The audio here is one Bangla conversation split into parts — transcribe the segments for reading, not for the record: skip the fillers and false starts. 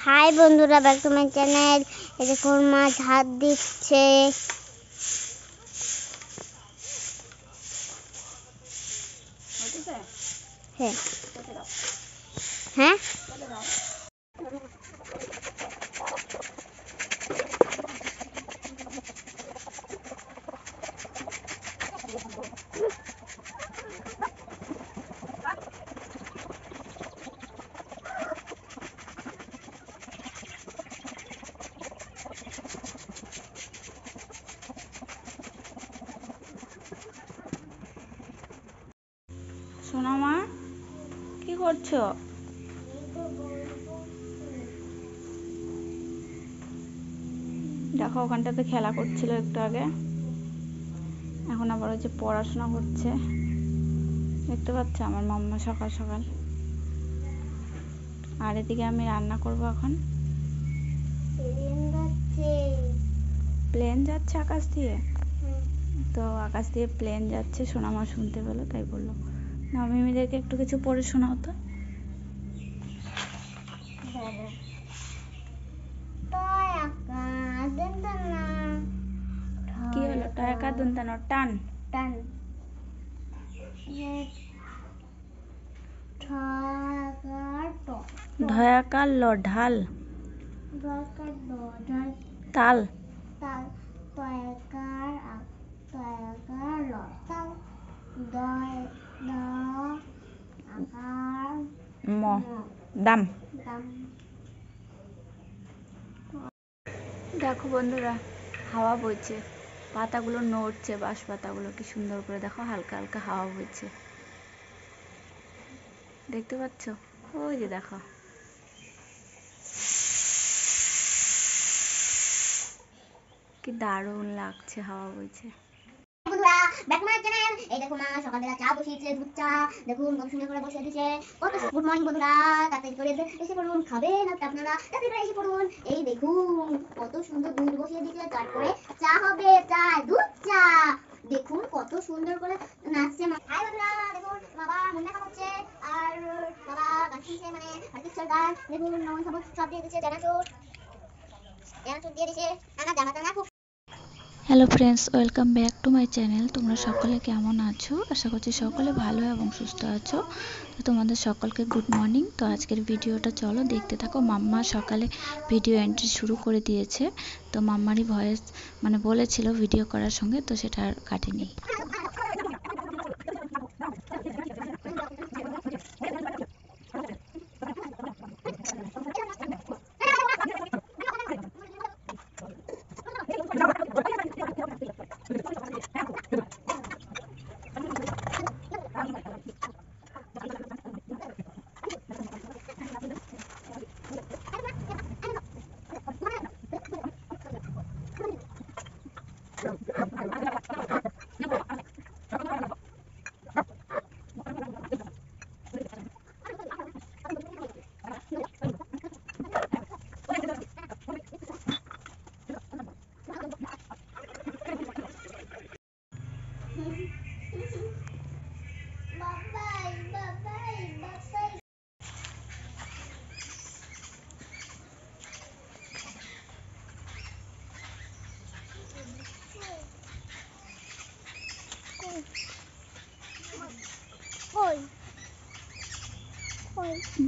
হাই বন্ধুরা, ব্যাক টু মাই চ্যানেল। এই দেখুন মাছ হাত দিচ্ছে। হ্যাঁ হ্যাঁ সোনা মা, কি করছো? দেখো, ওখানটাতে খেলা করছিল একটু আগে, এখন আবার ওই যে পড়াশোনা করছে। দেখতে পাচ্ছ আমার মাম্মা সকাল সকাল। আর এদিকে আমি রান্না করব এখন। প্লেন যাচ্ছে আকাশ দিয়ে, তো আকাশ দিয়ে প্লেন যাচ্ছে, সোনামা শুনতে পেলো, তাই বললো না মিমিদেরকে একটু কিছু পড়ে শোনাও তো। কি হলো? টয়কা দন্তানো টান টান ঢয়াকার ল ঢাল তাল তাল তয়কার ল তাল আকার ম দাম। দেখো বন্ধুরা, হাওয়া বইছে, পাতাগুলো নড়ছে, বাঁশ পাতাগুলো কি সুন্দর করে দেখো, হালকা হালকা হাওয়া বইছে, দেখতে পাচ্ছ? ওই যে দেখো, কি দারুণ লাগছে, হাওয়া বইছে। বন্ধুরা, ব্যাক টু মাই চ্যানেল। এই দেখো মা সকালবেলা চা বসিয়েছে, দুধ চা। দেখুন কত সুন্দর করে বসিয়ে দিয়েছে। কত গুড মর্নিং বন্ধুরা, তাড়াতাড়ি করে এসে পড়ুন, খাবেন আপনারা, তাড়াতাড়ি করে এসে পড়ুন। এই দেখুন কত সুন্দর দুধ বসিয়ে দিয়েছে, তারপরে চা হবে, চা দুধ চা। দেখুন কত সুন্দর করে নাচছে। হাই বন্ধুরা, দেখুন বাবা মুন্না খাচ্ছে, আর বাবা গান শুনছে, মানে হার্দিক গান। দেখুন নমন সব দিয়ে দিয়েছে, জানাচুর দিয়ে দিয়েছে, জামা টানা খুব। Hello friends, welcome back to my channel. তোমরা সকলে কেমন আছো? আশা করছি সকলে ভালো এবং সুস্থ আছো। তো তোমাদের সকলকে গুড মর্নিং। তো আজকের ভিডিওটা চলো দেখতে থাকো। মাম্মা সকালে ভিডিও এন্ট্রি শুরু করে দিয়েছে, তো মাম্মারই ভয়েস মানে বলেছিল ভিডিও করার সঙ্গে, তো সেটা আর কাটেনি।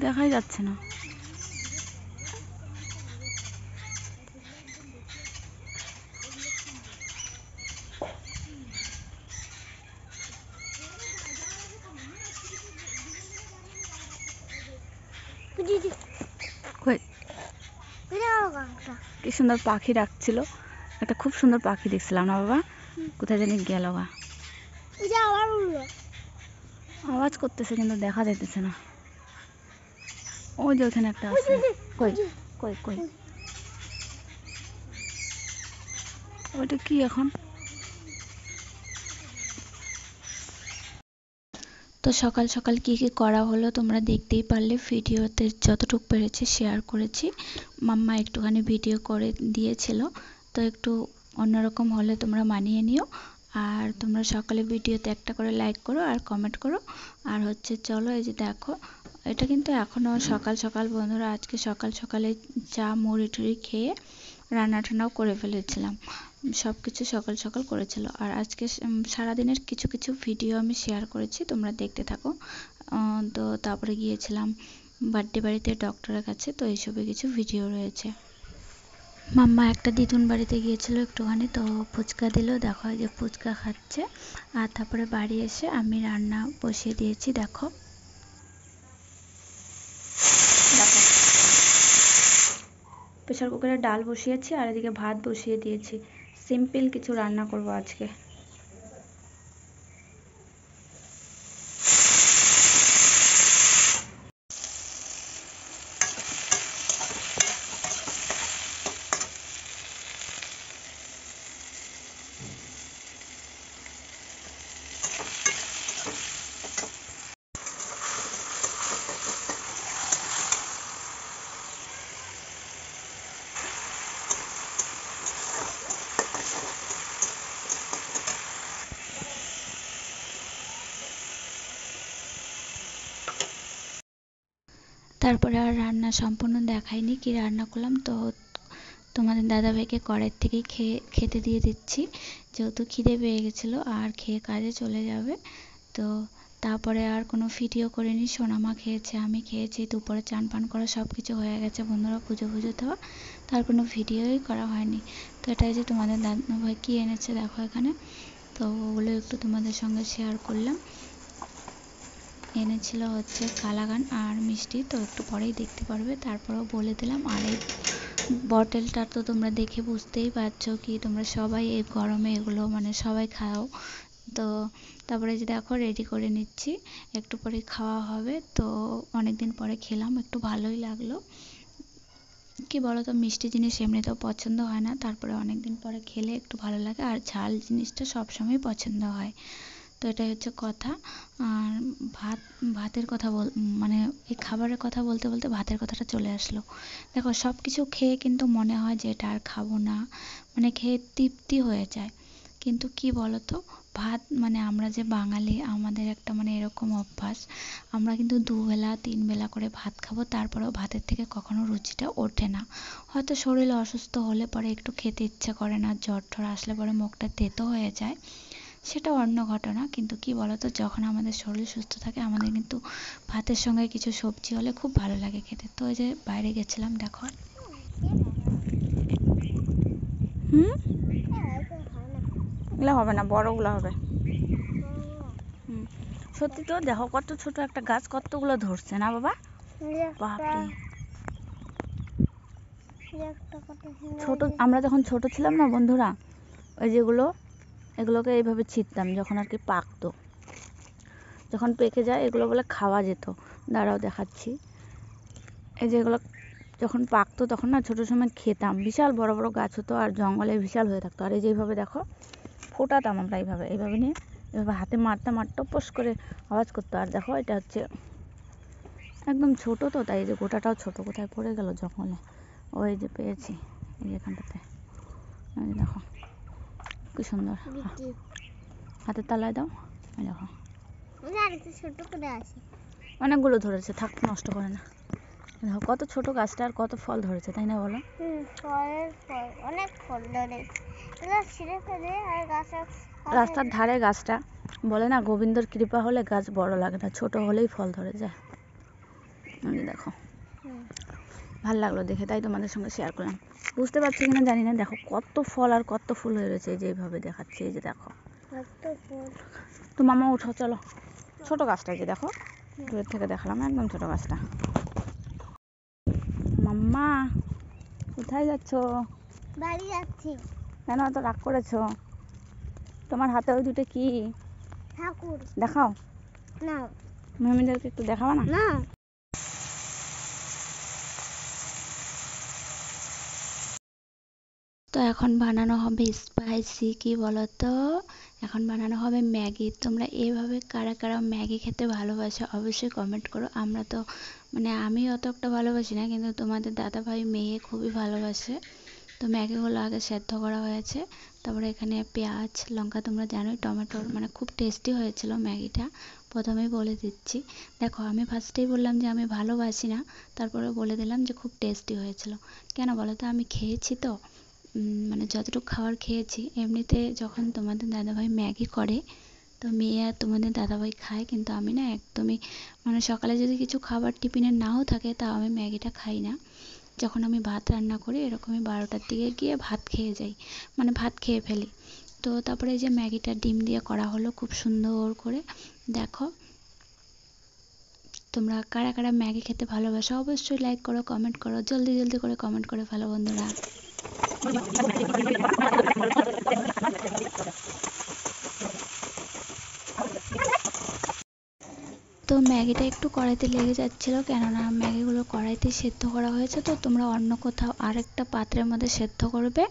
দেখাই যাচ্ছে না। কি সুন্দর পাখি ডাকছিল, একটা খুব সুন্দর পাখি দেখছিলাম না বাবা, কোথায় জানি গেল গা। আওয়াজ করতেছে কিন্তু দেখা যাইতেছে না। ওই যে ওখানে একটা আছে। কই কই কই ওইটা কি এখন? তো সকাল সকাল কি কি করা হলো তোমরা দেখতেই পারলে, ভিডিওতে যতটুকু পেরেছি শেয়ার করেছি। মাম্মা একটুখানি ভিডিও করে দিয়েছিল, তো একটু অন্যরকম হলে তোমরা মানিয়ে নিও। আর তোমরা সকালে ভিডিওতে একটা করে লাইক করো আর কমেন্ট করো। আর হচ্ছে চলো, এই যে দেখো এটা কিন্তু এখনও সকাল সকাল বন্ধুরা, আজকে সকাল সকালে চা মুড়ি টুড়ি খেয়ে রান্না টান্নাও করে ফেলেছিলাম, সব কিছু সকাল সকাল করেছিল। আর আজকে সারাদিনের কিছু কিছু ভিডিও আমি শেয়ার করেছি, তোমরা দেখতে থাকো। তো তারপরে গিয়েছিলাম বার্থডে বাড়িতে, ডক্টরের কাছে, তো এইসবে কিছু ভিডিও রয়েছে। মাম্মা একটা দিদুন বাড়িতে গিয়েছিল একটুখানি, তো ফুচকা দিল, দেখো এই যে ফুচকা খাচ্ছে। আর তারপরে বাড়ি এসে আমি রান্না বসিয়ে দিয়েছি, দেখো দেখো প্রেসার কুকারে ডাল বসিয়েছি আর এদিকে ভাত বসিয়ে দিয়েছি। সিম্পল কিছু রান্না করব আজকে। তারপরে আর রান্না সম্পূর্ণ দেখাইনি কি রান্না করলাম, তো তোমাদের দাদাভাইকে কড়াই থেকে খেতে দিয়ে দিচ্ছি, যেহেতু খিদে পেয়ে গেছিলো আর খেয়ে কাজে চলে যাবে। তো তারপরে আর কোনো ভিডিও করিনি, সোনামা খেয়েছে, আমি খেয়েছি, দুপুরে চান পান করা সব কিছু হয়ে গেছে বন্ধুরা, পুজো দেওয়া, তার কোনো ভিডিওই করা হয়নি। তো এটাই যে তোমাদের দাদাভাই কী এনেছে দেখো এখানে, তো ওগুলো একটু তোমাদের সঙ্গে শেয়ার করলাম। এনেছিল হচ্ছে কালাকান আর মিষ্টি, তো একটু পরেই দেখতে পারবে, তারপরেও বলে দিলাম। আর এই বটলটা তো তোমরা দেখে বুঝতেই পারছো কি, তোমরা সবাই এই গরমে এগুলো মানে সবাই খাও। তো তারপরে যে দেখো রেডি করে নিচ্ছি, একটু পরে খাওয়া হবে। তো অনেক দিন পরে খেলাম, একটু ভালোই লাগলো। কি বলো তো, মিষ্টি জিনিস এমনিতেও পছন্দ হয় না, তারপরে অনেক দিন পরে খেলে একটু ভালো লাগে, আর ঝাল জিনিসটা সবসময় পছন্দ হয়। তো এটাই হচ্ছে কথা। আর ভাতের কথা মানে এই খাবারের কথা বলতে বলতে ভাতের কথাটা চলে আসলো। দেখো সব কিছু খেয়ে কিন্তু মনে হয় যে এটা আর খাবো না, মানে খেয়ে তৃপ্তি হয়ে যায়। কিন্তু কি বলতো, ভাত মানে আমরা যে বাঙালি, আমাদের একটা মানে এরকম অভ্যাস, আমরা কিন্তু দুবেলা তিন বেলা করে ভাত খাবো, তারপরেও ভাতের থেকে কখনো রুচিটা ওঠে না। হয়তো শরীর অসুস্থ হলে পরে একটু খেতে ইচ্ছে করে না, জ্বর ঠর আসলে পরে মুখটা তেতো হয়ে যায়, সেটা অন্য ঘটনা। কিন্তু কি বলতো, যখন আমাদের শরীর সুস্থ থাকে আমাদের কিন্তু ভাতের সঙ্গে কিছু সবজি হলে খুব ভালো লাগে খেতে। তো ওই যে বাইরে গেছিলাম দেখো। এগুলো হবে না, বড়গুলো হবে। সত্যি তো, দেখো কত ছোট একটা গাছ, কতগুলো ধরছে না বাবা, বাপরে। ছোট আমরা যখন ছোট ছিলাম না বন্ধুরা, ওই যেগুলো এগুলোকে এইভাবে ছিঁড়তাম যখন আর কি পাকতো, যখন পেকে যায় এগুলো বলে খাওয়া যেত। দাঁড়াও দেখাচ্ছি, এই যে এগুলো যখন পাকতো তখন না ছোটো সময় খেতাম, বিশাল বড় বড় গাছ হতো আর জঙ্গলে বিশাল হয়ে থাকতো। আর এই যে এইভাবে দেখো ফোটাতাম আমরা, এইভাবে নিয়ে এভাবে হাতে মারতে মারতে পোস করে আওয়াজ করতো। আর দেখো এটা হচ্ছে একদম ছোট, তো তাই এই যে গোটাটাও ছোট, কোথায় পড়ে গেল জঙ্গলে, ওই যে পেয়েছি এই যে এখানটাতে, দেখো কি সুন্দর, হাতের তালায় দাও, দেখো অনেকগুলো ধরেছে, থাক নষ্ট করে না। দেখো কত ছোট গাছটা আর কত ফল ধরেছে, তাই না বলো? অনেক ফল ধরে। রাস্তার ধারে গাছটা, বলে না গোবিন্দর কৃপা হলে গাছ বড় লাগে না, ছোট হলেই ফল ধরে যায়। দেখো ভাল লাগলো দেখে, তাই তোমাদের সঙ্গে শেয়ার করলাম। বুঝতে পারছি কিনা জানি না, দেখো কত ফল আর কত ফুল হয়ে রয়েছে, এই যে এইভাবে দেখাচ্ছে, এই যে দেখো তো মামা উঠো চলো, ছোট গাছটা যে দেখো, দূরের থেকে দেখালাম একদম ছোট গাছটা। মাম্মা কোথায় যাচ্ছ? বাড়ি যাচ্ছি। কেন এত রাগ করেছো? তোমার হাতে ওই দুটো কি? ঠাকুর। দেখাও না, মেমিদেরকে একটু দেখাবা না? না। তো এখন বানানো হবে স্পাইসি, কি বলতো, এখন বানানো হবে ম্যাগি। তোমরা এইভাবে কারা কারা ম্যাগি খেতে ভালোবাসো অবশ্যই কমেন্ট করো। আমরা তো মানে আমি অত একটা ভালোবাসি না, কিন্তু তোমাদের দাদা ভাই মেয়ে খুবই ভালোবাসে। তো ম্যাগিগুলো আগে সেদ্ধ করা হয়েছে, তারপরে এখানে পেঁয়াজ লঙ্কা, তোমরা জানোই টমেটোর মানে খুব টেস্টি হয়েছিল ম্যাগিটা, প্রথমেই বলে দিচ্ছি। দেখো, আমি ফার্স্টেই বললাম যে আমি ভালোবাসি না, তারপরে বলে দিলাম যে খুব টেস্টি হয়েছিল। কেন বলো তো, আমি খেয়েছি তো, মানে যতটুকু খাবার খেয়েছি। এমনিতে যখন তোমাদের দাদাভাই ম্যাগি করে, তো মেয়ে আর তোমাদের দাদাভাই খায়, কিন্তু আমি না একদমই, মানে সকালে যদি কিছু খাবার টিফিনে নাও থাকে তাও আমি ম্যাগিটা খাই না। যখন আমি ভাত রান্না করি এরকমই 12টার দিকে গিয়ে ভাত খেয়ে যাই, মানে ভাত খেয়ে ফেলি। তো তারপরে এই যে ম্যাগিটা ডিম দিয়ে করা হলো খুব সুন্দর করে। দেখো, তোমরা কারা কারা ম্যাগি খেতে ভালোবাসো অবশ্যই লাইক করো, কমেন্ট করো, জলদি জলদি করে কমেন্ট করে ফেলো বন্ধুরা। তো ম্যাগিটা একটু কড়াইতে লেগে যাচ্ছিল, কেননা ম্যাগিগুলো কড়াইতে সেদ্ধ করা হয়েছে, তো তোমরা অন্য কোথাও আরেকটা পাত্রের মধ্যে সেদ্ধ করবে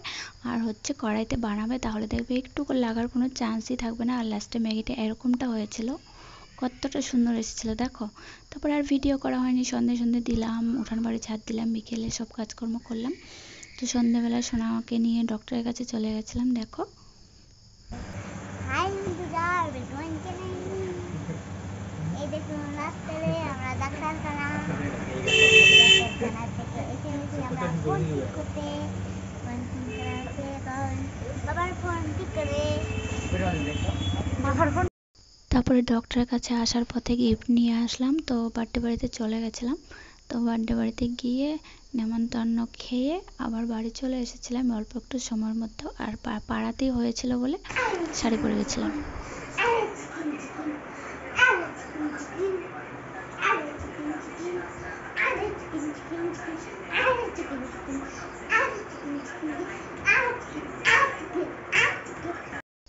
আর হচ্ছে কড়াইতে বানাবে, তাহলে দেখবে একটু লাগার কোনো চান্সই থাকবে না। আর লাস্টে ম্যাগিটা এরকমটা হয়েছিল, কতটা সুন্দর এসেছিলো দেখো। তারপর আর ভিডিও করা হয়নি, সন্ধে সন্ধে দিলাম, উঠান বাড়ি ঝাড় দিলাম, বিকেলে সব কাজকর্ম করলাম। তো সন্ধ্যেবেলা সোনাকে নিয়ে ডক্টরের কাছে চলে গেছিলাম। দেখো, হাই বন্ধুরা, ওয়েলকাম চ্যানেল। এই দেখুন রাস্তায় আমরা ডাক্তারখানা থেকে এসে গেছি আমরা ফোন ঠিক করতে। ফোন ঠিক করাতে এখন বাবার ফোন ঠিক করে বাবার ফোন। তারপরে ডক্টরের কাছে আসার পথে গিফট নিয়ে আসলাম, তো বার্থডে বাড়িতে চলে গেছিলাম। তো বার্থডে বাড়িতে গিয়ে নেমন্তন্ন খেয়ে আবার বাড়ি চলে এসেছিলাম অল্প একটু সময়ের মধ্যে। আর পাড়াতেই হয়েছিল বলে শাড়ি পরে গেছিলাম।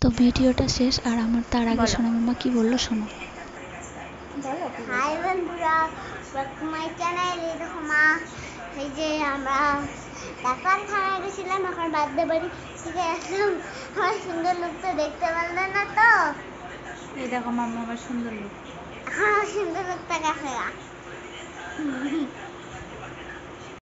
তো ভিডিওটা শেষ, আর আমার তার আগে সোনা মামা কি বললো শোনো। হাই বন্ধুরা, ওয়েলকাম মাই চ্যানেল। এই দেখো মা, এই যে আমরা ডাক্তারখানায় গেছিলাম, এখন বার্থডে বাড়ি থেকে আসলাম। আমার সুন্দর লুকটা দেখতে পারলেন না তো? এই দেখো মাম্মা আমার সুন্দর লুক। হ্যাঁ, সুন্দর লুক